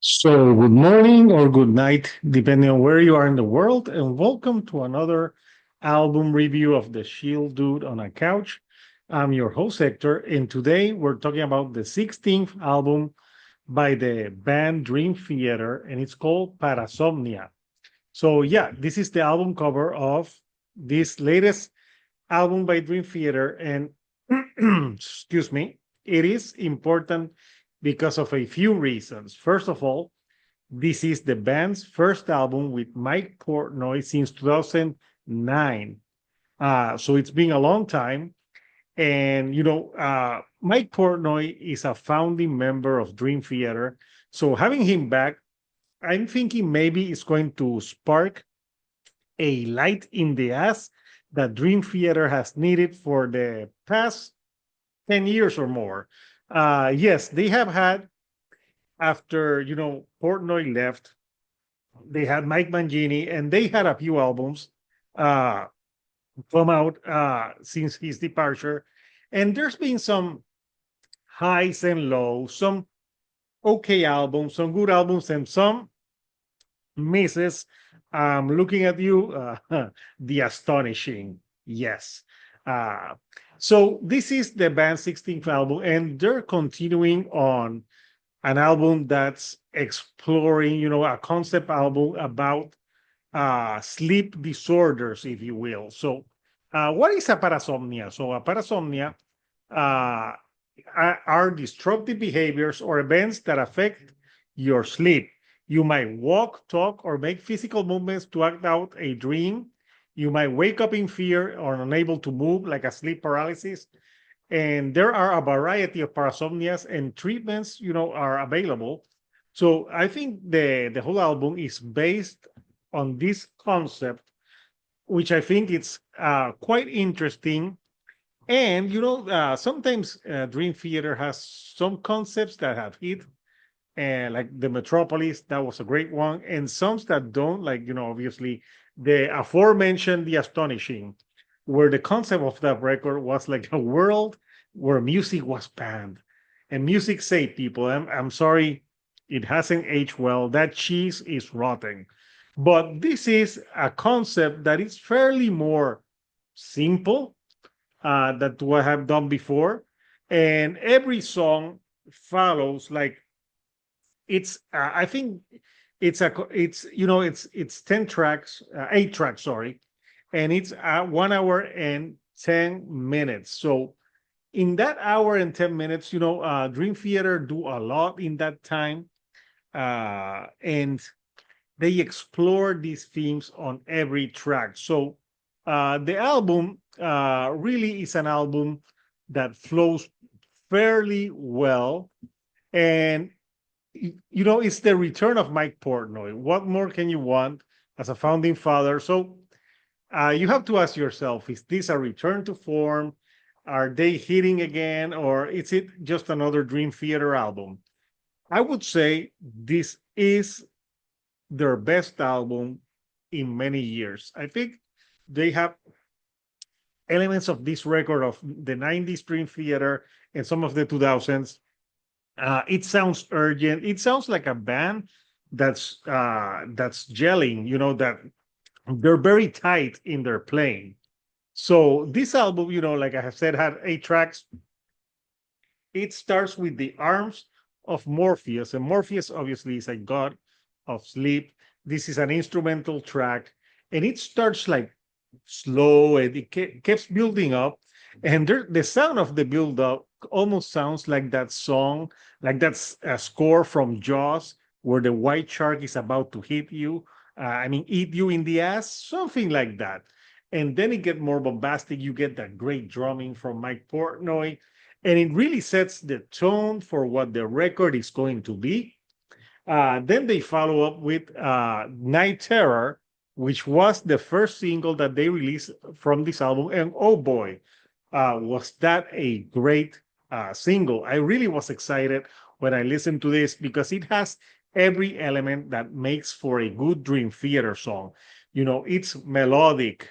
So, good morning or good night, depending on where you are in the world, and welcome to another album review of The Shield Dude on a Couch. I'm your host, Hector, and today we're talking about the 16th album by the band Dream Theater, and it's called Parasomnia. So, yeah, this is the album cover of this latest album by Dream Theater, and excuse me, it is important because of a few reasons. First of all, this is the band's first album with Mike Portnoy since 2009. So it's been a long time. And, Mike Portnoy is a founding member of Dream Theater. So having him back, I'm thinking maybe it's going to spark a light in the ass that Dream Theater has needed for the past 10 years or more. Yes, they have had, after, Portnoy left, they had Mike Mangini, and they had a few albums uh, come out since his departure. And there's been some highs and lows, some okay albums, some good albums, and some misses. Looking at you, the astonishing. Yes. Uh, so this is the band's 16th album, and they're continuing on an album that's exploring, a concept album about sleep disorders, if you will. So, what is a parasomnia? So, a parasomnia uh, are disruptive behaviors or events that affect your sleep. You might walk, talk, or make physical movements to act out a dream. You might wake up in fear or unable to move, like a sleep paralysis. And there are a variety of parasomnias, and treatments, are available. So I think the whole album is based on this concept, which I think it's quite interesting. And sometimes Dream Theater has some concepts that have hit, and like the Metropolis, that was a great one, and some that don't, like obviously the aforementioned The Astonishing, where the concept of that record was like a world where music was banned, and music saved people. I'm sorry, it hasn't aged well. That cheese is rotten. But this is a concept that is fairly more simple than what I have done before, and every song follows like I think it's 10 tracks, 8 tracks, sorry, and it's 1 hour and 10 minutes. So in that hour and 10 minutes, Dream Theater do a lot in that time, and they explore these themes on every track. So the album really is an album that flows fairly well, and it's the return of Mike Portnoy. What more can you want as a founding father? So you have to ask yourself, is this a return to form? Are they hitting again, or is it just another Dream Theater album? I would say this is their best album in many years. I think they have elements of this record of the 90s Dream Theater and some of the 2000s. It sounds urgent. It sounds like a band that's gelling. That they're very tight in their playing. So this album, like I have said, had 8 tracks. It starts with the arms of Morpheus, and Morpheus obviously is a god of sleep. This is an instrumental track, and it starts like slow, and it keeps building up. And the sound of the build up almost sounds like that song, like that's a score from Jaws, where the white shark is about to hit you. Eat you in the ass, something like that. And then it get more bombastic. You get that great drumming from Mike Portnoy, and it really sets the tone for what the record is going to be. Then they follow up with Night Terror, which was the first single that they released from this album. And oh boy, was that a great single! I really was excited when I listened to this because it has every element that makes for a good Dream Theater song. It's melodic.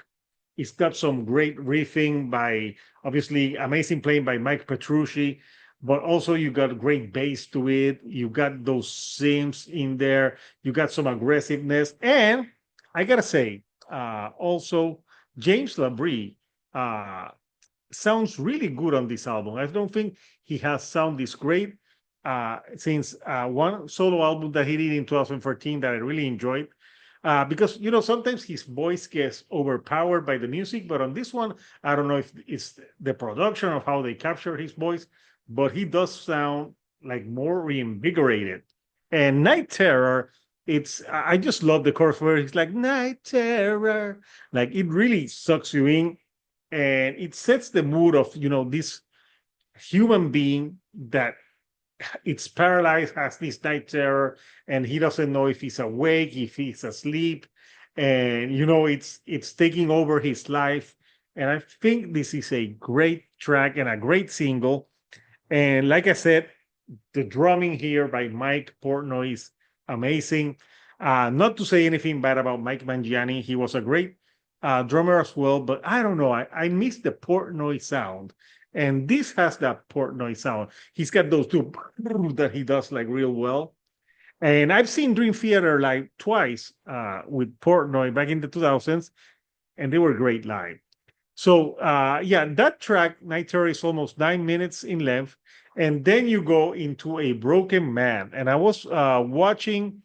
It's got some great riffing by, obviously, amazing playing by Mike Petrucci, but also you got great bass to it. You got those sims in there. You got some aggressiveness, and I gotta say, also James Labrie uh, sounds really good on this album. I don't think he has sound this great since one solo album that he did in 2014 that I really enjoyed. Because sometimes his voice gets overpowered by the music, but on this one, I don't know if it's the production of how they capture his voice, but he does sound like more reinvigorated. And Night Terror, I just love the chorus where he's like Night Terror, like it really sucks you in, and it sets the mood of this human being that it's paralyzed, has this night terror, and he doesn't know if he's awake, if he's asleep, and it's taking over his life. And I think this is a great track and a great single. And like I said, the drumming here by Mike Portnoy is amazing. Not to say anything bad about Mike Mangiani, he was a great drummer as well, but I don't know. I miss the Portnoy sound. And this has that Portnoy sound. He's got those two that he does like real well. And I've seen Dream Theater like twice with Portnoy back in the 2000s, and they were great live. So yeah, that track, Night Terror, is almost 9 minutes in length. And then you go into A Broken Man. And I was watching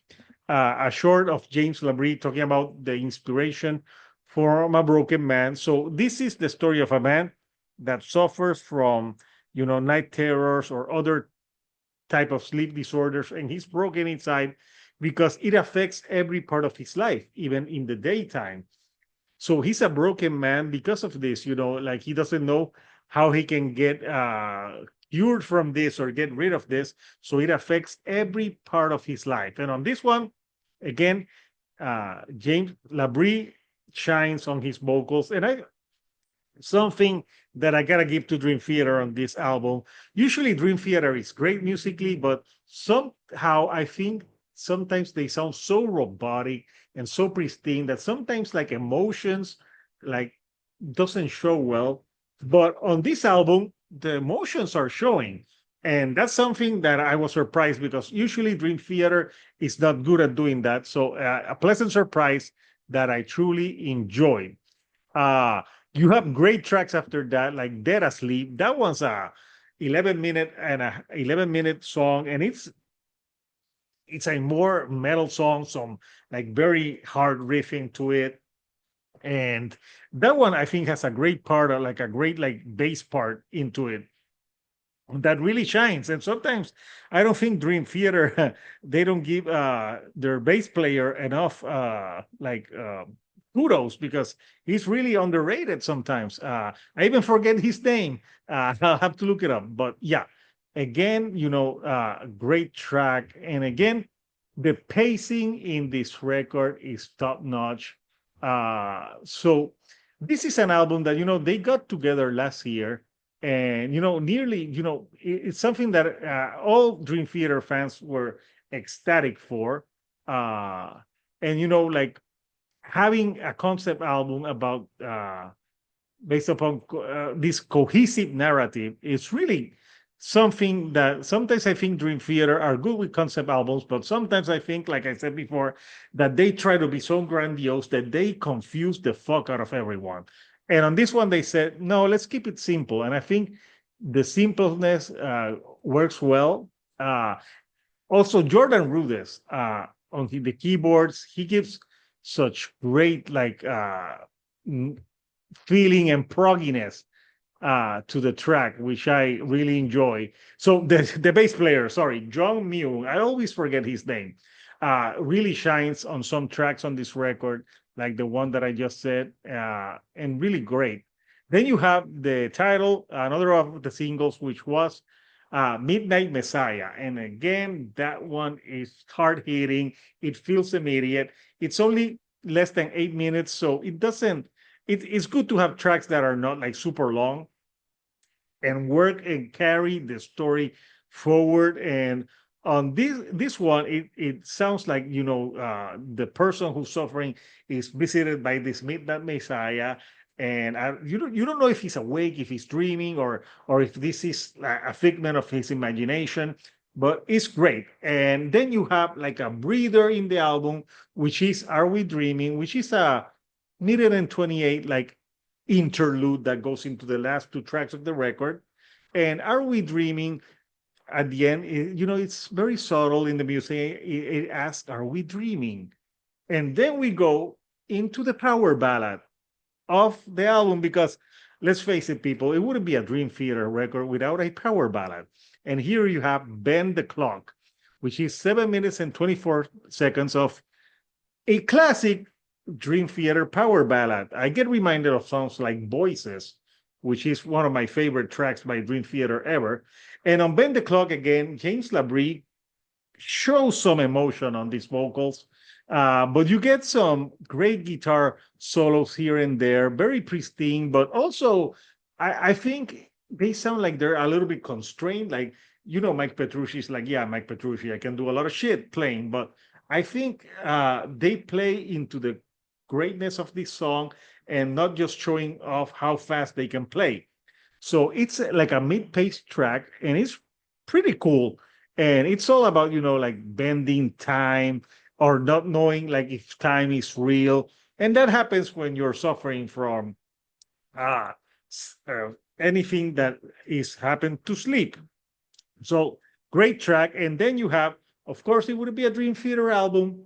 a short of James Labrie talking about the inspiration from A Broken Man. So this is the story of a man that suffers from, night terrors or other type of sleep disorders, and he's broken inside because it affects every part of his life, even in the daytime. So he's a broken man because of this, like he doesn't know how he can get cured from this or get rid of this. So it affects every part of his life. And on this one, again, James Labrie shines on his vocals. And something that I gotta give to Dream Theater on this album. Usually, Dream Theater is great musically, but somehow I think sometimes they sound so robotic and so pristine that sometimes like emotions like doesn't show well. But on this album, the emotions are showing. And that's something that I was surprised because usually Dream Theater is not good at doing that. So a pleasant surprise that I truly enjoyed. Uh, you have great tracks after that, like Dead Asleep. That one's a 11-minute song, and it's a more metal song, some like very hard riffing to it. And that one I think has a great part, like a great like bass part into it that really shines. And sometimes I don't think Dream Theater they don't give their bass player enough kudos because he's really underrated sometimes. I even forget his name. I'll have to look it up. But yeah, again, great track. And again, the pacing in this record is top notch. So this is an album that they got together last year, and nearly it's something that all Dream Theater fans were ecstatic for. And like having a concept album about based upon this cohesive narrative is really something that sometimes I think Dream Theater are good with concept albums, but sometimes I think, like I said before, that they try to be so grandiose that they confuse the fuck out of everyone. And on this one, they said, no, let's keep it simple. And I think the simpleness works well. Also, Jordan Rudess on the keyboards, he gives such great feeling and progginess to the track, which I really enjoy. So the bass player, sorry, John Mew, I always forget his name, really shines on some tracks on this record, like the one that I just said, and really great. Then you have the title, another of the singles, which was Midnight Messiah. And again, that one is hard hitting. It feels immediate. It's only less than 8 minutes, so it doesn't. It's good to have tracks that are not like super long and work and carry the story forward. And on this one, it sounds like the person who's suffering is visited by this midnight Messiah, and you don't know if he's awake, if he's dreaming, or if this is a figment of his imagination. But it's great. And then you have like a breather in the album, which is "Are We Dreaming," which is a minute and 28 like interlude that goes into the last two tracks of the record. And "Are We Dreaming" at the end, it's very subtle in the music. It asks, "Are we dreaming?" And then we go into the power ballad of the album because let's face it, people, it wouldn't be a Dream Theater record without a power ballad. And here you have Bend the Clock, which is 7 minutes and 24 seconds of a classic Dream Theater power ballad. I get reminded of songs like Voices, which is one of my favorite tracks by Dream Theater ever. And on Bend the Clock again, James Labrie shows some emotion on these vocals, but you get some great guitar solos here and there, very pristine, but also I think they sound like they're a little bit constrained. Like, Mike Petrucci's like, yeah, Mike Petrucci, I can do a lot of shit playing, but I think they play into the greatness of this song and not just showing off how fast they can play. So it's like a mid-paced track, and it's pretty cool. And it's all about, like bending time or not knowing like if time is real. And that happens when you're suffering from uh, anything that is happened to sleep. So great track. And then you have, of course, it would be a Dream Theater album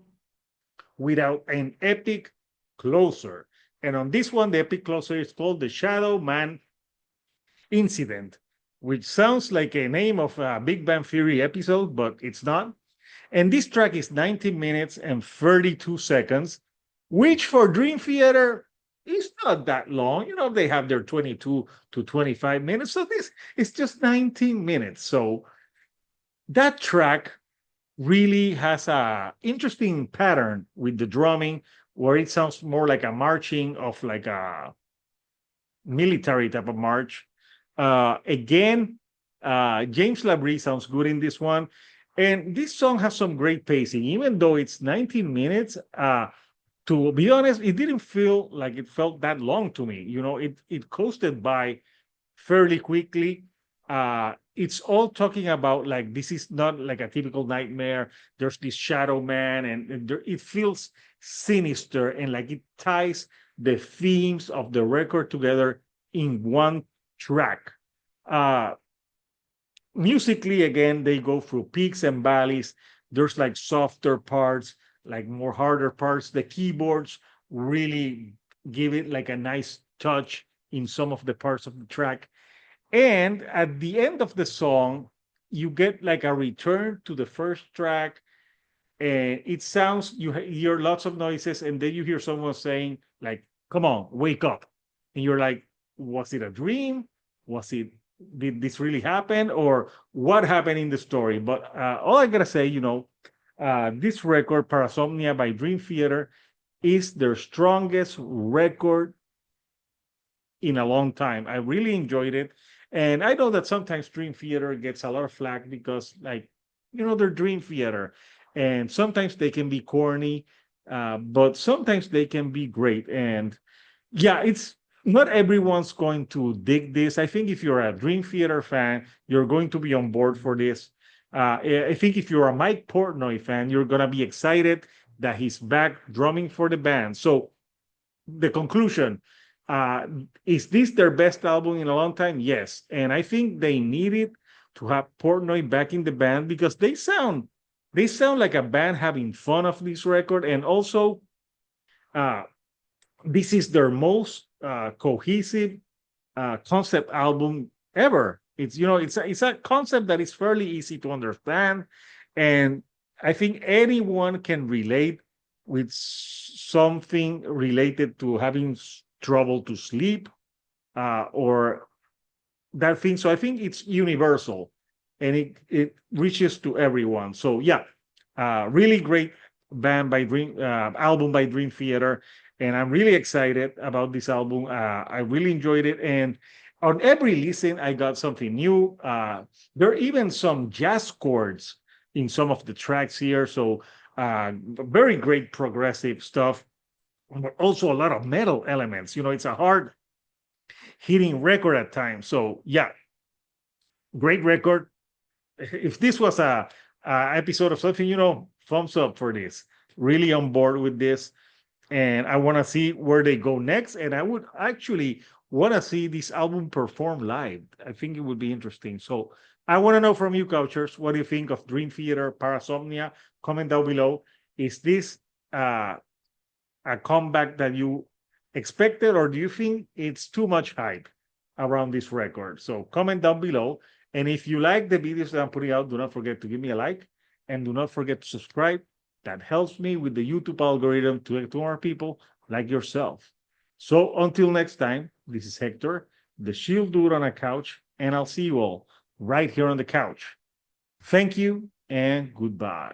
without an epic closer. And on this one, the epic closer is called The Shadow Man Incident, which sounds like a name of a Big Bang Theory episode, but it's not. And this track is 19 minutes and 32 seconds, which for Dream Theater is not that long. They have their 22 to 25 minutes. So this is just 19 minutes. So that track really has a interesting pattern with the drumming where it sounds more like a marching of like a military type of march. Again, James Labrie sounds good in this one. And this song has some great pacing, even though it's 19 minutes. To be honest, it didn't feel like it felt that long to me. It coasted by fairly quickly. It's all talking about like this is not like a typical nightmare. There's this shadow man, and it feels sinister and like it ties the themes of the record together in one track. Uh, Musically, again, they go through peaks and valleys. There's like softer parts, like more harder parts. The keyboards really give it like a nice touch in some of the parts of the track. And at the end of the song, you get like a return to the first track, and it sounds you hear lots of noises, and then you hear someone saying like, "Come on, wake up," and you're like, "Was it a dream? Was it? Did this really happen, or what happened in the story?" But all I gotta say, this record, Parasomnia by Dream Theater, is their strongest record in a long time. I really enjoyed it. And I know that sometimes Dream Theater gets a lot of flack because, like, they're Dream Theater. And sometimes they can be corny, but sometimes they can be great. And yeah, it's not everyone's going to dig this. I think if you're a Dream Theater fan, you're going to be on board for this. I think if you're a Mike Portnoy fan, you're going to be excited that he's back drumming for the band. So the conclusion, uh, is this their best album in a long time? Yes. And I think they needed to have Portnoy back in the band because they sound like a band having fun of this record. And also, uh, this is their most cohesive concept album ever. It's a concept that is fairly easy to understand, and I think anyone can relate with something related to having trouble to sleep, or that thing. So I think it's universal, and it reaches to everyone. So yeah, really great album by Dream Theater, and I'm really excited about this album. I really enjoyed it, and on every listen, I got something new. There are even some jazz chords in some of the tracks here, so very great progressive stuff, but also a lot of metal elements. It's a hard hitting record at times. So yeah, great record. If this was a episode of something, thumbs up for this. Really on board with this, and I want to see where they go next. And I would actually want to see this album perform live. I think it would be interesting. So I want to know from you, Couchers, what do you think of Dream Theater Parasomnia? Comment down below. Is this uh, a comeback that you expected, or do you think it's too much hype around this record? So comment down below. And if you like the videos that I'm putting out, do not forget to give me a like and do not forget to subscribe. That helps me with the YouTube algorithm to more people like yourself. So until next time, this is Hector, the Shield Dude on a couch, and I'll see you all right here on the couch. Thank you and goodbye.